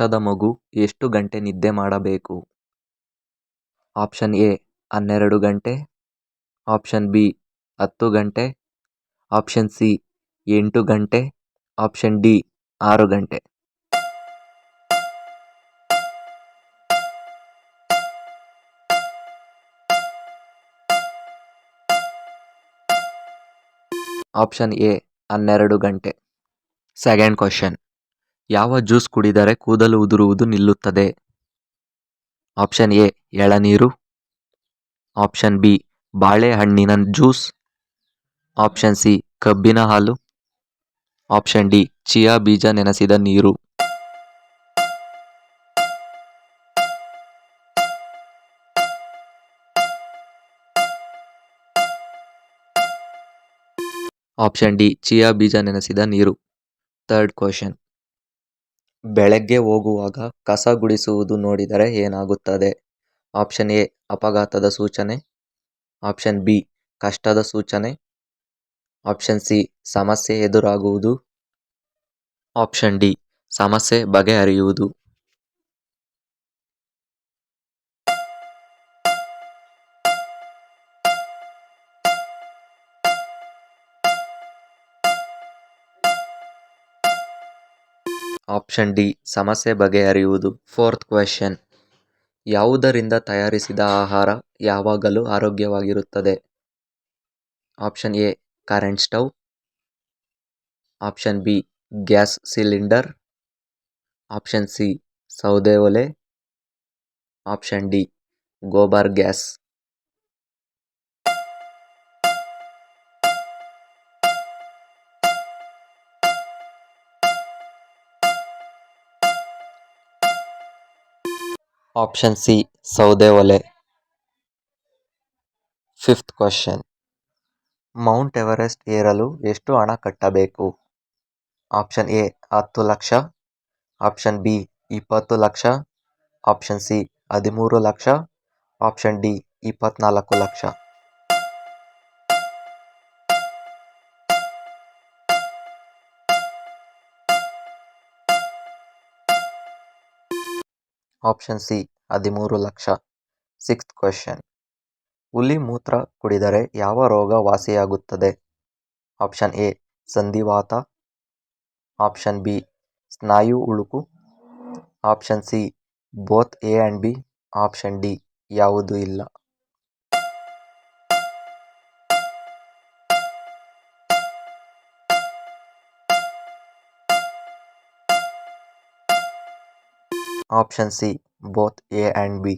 ವರ್ಷದ ಮಗು ಎಷ್ಟು ಗಂಟೆ ನಿದ್ದೆ ಮಾಡಬೇಕು? ಆಪ್ಷನ್ ಎ 12 ಗಂಟೆ, ಆಪ್ಷನ್ ಬಿ 10 ಗಂಟೆ, ಆಪ್ಷನ್ ಸಿ 8 ಗಂಟೆ, ಆಪ್ಷನ್ ಡಿ 6 ಗಂಟೆ. ಆಪ್ಷನ್ ಎ 12 ಗಂಟೆ. Second question. ಯಾವ ಜ್ಯೂಸ್ ಕುಡಿದರೆ ಕೂದಲು ಉದುರುವುದು ನಿಲ್ಲುತ್ತದೆ? ಆಪ್ಷನ್ ಎ ಎಳನೀರು, ಆಪ್ಷನ್ ಬಿ ಬಾಳೆಹಣ್ಣಿನ ಜ್ಯೂಸ್, ಆಪ್ಷನ್ ಸಿ ಕಬ್ಬಿನ ಹಾಲು, ಆಪ್ಷನ್ ಡಿ ಚಿಯಾ ಬೀಜ ನೆನೆಸಿದ ನೀರು. ಆಪ್ಷನ್ ಡಿ ಚಿಯಾ ಬೀಜ ನೆನೆಸಿದ ನೀರು. Third question. ಬೆಳಗ್ಗೆ ಹೋಗುವಾಗ ಕಸ ಗುಡಿಸುವುದು ನೋಡಿದರೆ ಏನಾಗುತ್ತದೆ? ಆಪ್ಷನ್ ಎ ಅಪಘಾತದ ಸೂಚನೆ, ಆಪ್ಷನ್ ಬಿ ಕಷ್ಟದ ಸೂಚನೆ, ಆಪ್ಷನ್ ಸಿ ಸಮಸ್ಯೆ ಎದುರಾಗುವುದು, ಆಪ್ಷನ್ ಡಿ ಸಮಸ್ಯೆ ಬಗೆಹರಿಯುವುದು. ಆಪ್ಷನ್ ಡಿ ಸಮಸ್ಯೆ ಬಗೆಹರಿಯುವುದು. Fourth question. ಯಾವುದರಿಂದ ತಯಾರಿಸಿದ ಆಹಾರ ಯಾವಾಗಲೂ ಆರೋಗ್ಯವಾಗಿರುತ್ತದೆ? Option A current stove, option B gas cylinder, option C ಸೌದೆ ಒಲೆ, option D gobar gas. Option C ಸೌದೆ ಒಲೆ. Fifth question. ಮೌಂಟ್ ಎವರೆಸ್ಟ್ ಏರಲು ಎಷ್ಟು ಹಣ ಕಟ್ಟಬೇಕು? Option A 10 lakh, option B 20 lakh, option C 13 lakh, option D 24 lakh. Option C 13 lakh. Sixth question. ಹುಲಿ ಮೂತ್ರ ಕುಡಿದರೆ ಯಾವ ರೋಗ ವಾಸಿಯಾಗುತ್ತದೆ? ಆಪ್ಷನ್ ಎ ಸಂಧಿವಾತ, ಆಪ್ಷನ್ ಬಿ ಸ್ನಾಯು ಉಳುಕು, option C both A and B, option D ಯಾವುದೂ ಇಲ್ಲ. Option C both A and B.